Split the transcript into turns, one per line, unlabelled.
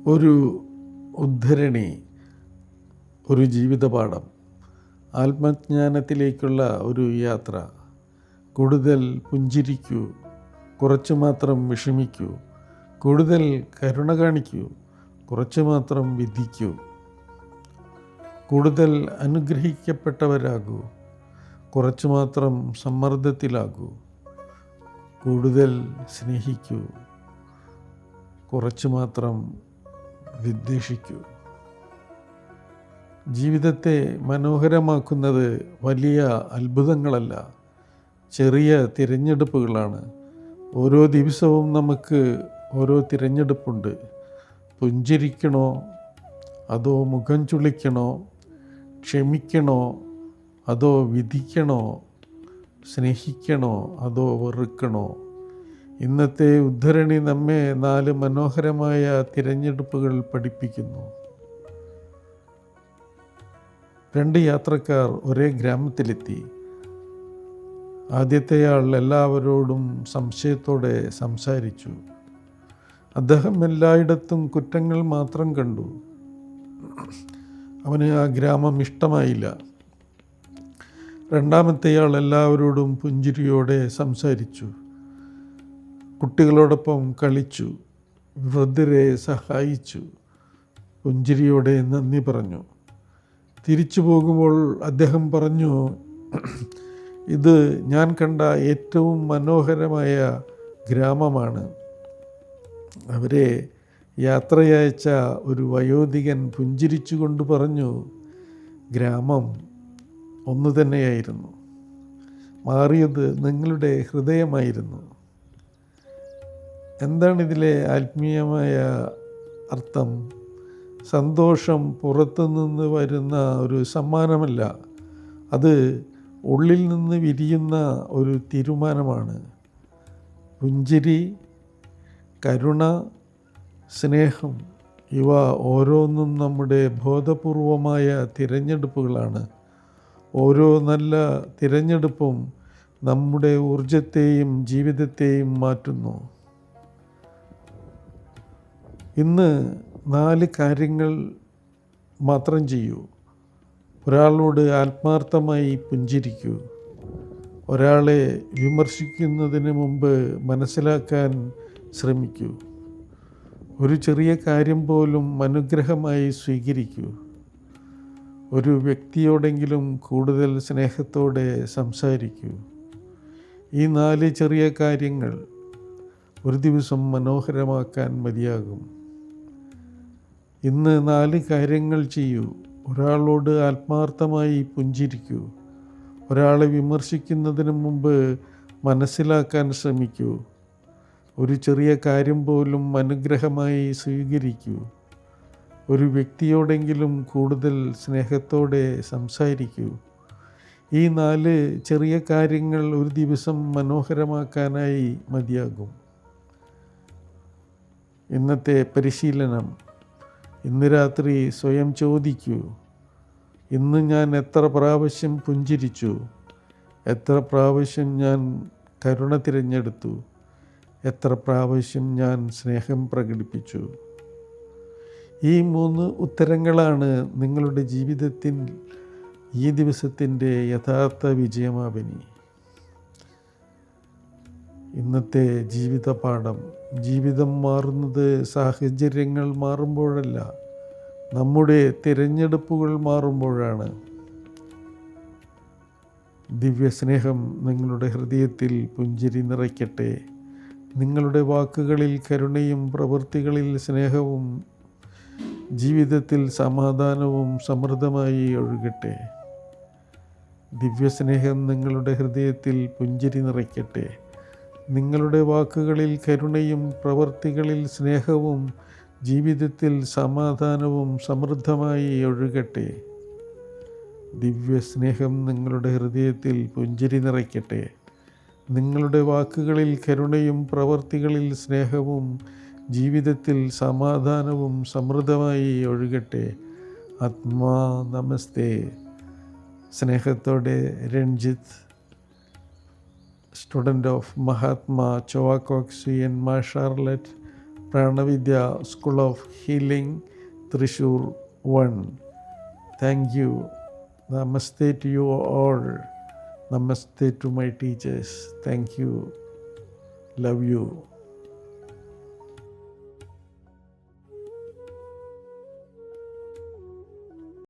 ഒരു ഉദ്ധരണി, ഒരു ജീവിതപാഠം, ആത്മജ്ഞാനത്തിലേക്കുള്ള ഒരു യാത്ര. കൂടുതൽ പുഞ്ചിരിക്കൂ, കുറച്ചു മാത്രം വിഷമിക്കൂ. കൂടുതൽ കരുണ കാണിക്കൂ, കുറച്ചു മാത്രം വിധിക്കൂ. കൂടുതൽ അനുഗ്രഹിക്കപ്പെട്ടവരാകൂ, കുറച്ചു മാത്രം സമ്മർദ്ദത്തിലാകൂ. കൂടുതൽ സ്നേഹിക്കൂ, കുറച്ചു മാത്രം വിദ്വേഷിക്കൂ. ജീവിതത്തെ മനോഹരമാക്കുന്നത് വലിയ അത്ഭുതങ്ങളല്ല, ചെറിയ തിരഞ്ഞെടുപ്പുകളാണ്. ഓരോ ദിവസവും നമുക്ക് ഓരോ തിരഞ്ഞെടുപ്പുണ്ട്. പുഞ്ചിരിക്കണോ അതോ മുഖം ചുളിക്കണോ? ക്ഷമിക്കണോ അതോ വിധിക്കണോ? സ്നേഹിക്കണോ അതോ വെറുക്കണോ? ഇന്നത്തെ ഉദ്ധരണി നമ്മെ 4 മനോഹരമായ തിരഞ്ഞെടുപ്പുകൾ പഠിപ്പിക്കുന്നു. 2 യാത്രക്കാർ ഒരേ ഗ്രാമത്തിലെത്തി. ആദ്യത്തെയാൾ എല്ലാവരോടും സംശയത്തോടെ സംസാരിച്ചു. അദ്ദേഹം എല്ലായിടത്തും കുറ്റങ്ങൾ മാത്രം കണ്ടു. അവന് ആ ഗ്രാമം ഇഷ്ടമായില്ല. രണ്ടാമത്തെയാൾ എല്ലാവരോടും പുഞ്ചിരിയോടെ സംസാരിച്ചു. കുട്ടികളോടൊപ്പം കളിച്ചു, വൃദ്ധരെ സഹായിച്ചു, പുഞ്ചിരിയോടെ നന്ദി പറഞ്ഞു. തിരിച്ചു പോകുമ്പോൾ അദ്ദേഹം പറഞ്ഞു, ഇത് ഞാൻ കണ്ട ഏറ്റവും മനോഹരമായ ഗ്രാമമാണ്. അവരെ യാത്രയയച്ച ഒരു വയോധികൻ പുഞ്ചിരിച്ചുകൊണ്ട് പറഞ്ഞു, ഗ്രാമം ഒന്നു തന്നെയായിരുന്നു, മാറിയത് നിങ്ങളുടെ ഹൃദയമായിരുന്നു. എന്താണിതിലെ ആത്മീയമായ അർത്ഥം? സന്തോഷം പുറത്തുനിന്ന് വരുന്ന ഒരു സമ്മാനമല്ല, അത് ഉള്ളിൽ നിന്ന് വിരിയുന്ന ഒരു തീരുമാനമാണ്. പുഞ്ചിരി, കരുണ, സ്നേഹം, ഇവ ഓരോന്നും നമ്മുടെ ബോധപൂർവമായ തിരഞ്ഞെടുപ്പുകളാണ്. ഓരോ നല്ല തിരഞ്ഞെടുപ്പും നമ്മുടെ ഊർജത്തെയും ജീവിതത്തെയും മാറ്റുന്നു. ഇന്ന് 4 കാര്യങ്ങൾ മാത്രം ചെയ്യൂ. ഒരാളോട് ആത്മാർത്ഥമായി പുഞ്ചിരിക്കൂ. ഒരാളെ വിമർശിക്കുന്നതിന് മുമ്പ് മനസ്സിലാക്കാൻ ശ്രമിക്കൂ. ഒരു ചെറിയ കാര്യം പോലും അനുഗ്രഹമായി സ്വീകരിക്കൂ. ഒരു വ്യക്തിയോടെങ്കിലും കൂടുതൽ സ്നേഹത്തോടെ സംസാരിക്കൂ. ഈ 4 ചെറിയ കാര്യങ്ങൾ ഒരു ദിവസം മനോഹരമാക്കാൻ മതിയാകും. ഇന്ന് 4 കാര്യങ്ങൾ ചെയ്യൂ. ഒരാളോട് ആത്മാർത്ഥമായി പുഞ്ചിരിക്കൂ. ഒരാളെ വിമർശിക്കുന്നതിന് മുമ്പ് മനസ്സിലാക്കാൻ ശ്രമിക്കൂ. ഒരു ചെറിയ കാര്യം പോലും അനുഗ്രഹമായി സ്വീകരിക്കൂ. ഒരു വ്യക്തിയോടെങ്കിലും കൂടുതൽ സ്നേഹത്തോടെ സംസാരിക്കൂ. ഈ 4 ചെറിയ കാര്യങ്ങൾ ഒരു ദിവസം മനോഹരമാക്കാനായി മതിയാകും. ഇന്നത്തെ പരിശീലനം. ഇന്ന് രാത്രി സ്വയം ചോദിക്കൂ, ഇന്ന് ഞാൻ എത്ര പ്രാവശ്യം പുഞ്ചിരിച്ചു? എത്ര പ്രാവശ്യം ഞാൻ കരുണ തിരഞ്ഞെടുത്തു? എത്ര പ്രാവശ്യം ഞാൻ സ്നേഹം പ്രകടിപ്പിച്ചു? ഈ 3 ഉത്തരങ്ങളാണ് നിങ്ങളുടെ ജീവിതത്തിൽ ഈ ദിവസത്തിൻ്റെ യഥാർത്ഥ വിജയമാപിനി. ഇന്നത്തെ ജീവിത പാഠം. ജീവിതം മാറുന്നത് സാഹചര്യങ്ങൾ മാറുമ്പോഴല്ല, നമ്മുടെ തിരഞ്ഞെടുപ്പുകൾ മാറുമ്പോഴാണ്. ദിവ്യസ്നേഹം നിങ്ങളുടെ ഹൃദയത്തിൽ പുഞ്ചിരി നിറയ്ക്കട്ടെ. നിങ്ങളുടെ വാക്കുകളിൽ കരുണയും പ്രവൃത്തികളിൽ സ്നേഹവും ജീവിതത്തിൽ സമാധാനവും സമൃദ്ധമായി ഒഴുകട്ടെ. ദിവ്യസ്നേഹം നിങ്ങളുടെ ഹൃദയത്തിൽ പുഞ്ചിരി നിറയ്ക്കട്ടെ. നിങ്ങളുടെ വാക്കുകളിൽ കരുണയും പ്രവൃത്തികളിൽ സ്നേഹവും ജീവിതത്തിൽ സമാധാനവും സമൃദ്ധമായി ഒഴുകട്ടെ. ദിവ്യസ്നേഹം നിങ്ങളുടെ ഹൃദയത്തിൽ പുഞ്ചിരി നിറയ്ക്കട്ടെ. നിങ്ങളുടെ വാക്കുകളിൽ കരുണയും പ്രവൃത്തികളിൽ സ്നേഹവും ജീവിതത്തിൽ സമാധാനവും സമൃദ്ധമായി ഒഴുകട്ടെ. ആത്മാ നമസ്തേ. സ്നേഹത്തോടെ Ranjith, student of Mahatma Choa Kok സി എൻ മാ Charlotte, Pranavidya school of healing Thrissur 1. Thank you. Namaste to you all. Namaste to my teachers. Thank you. Love you.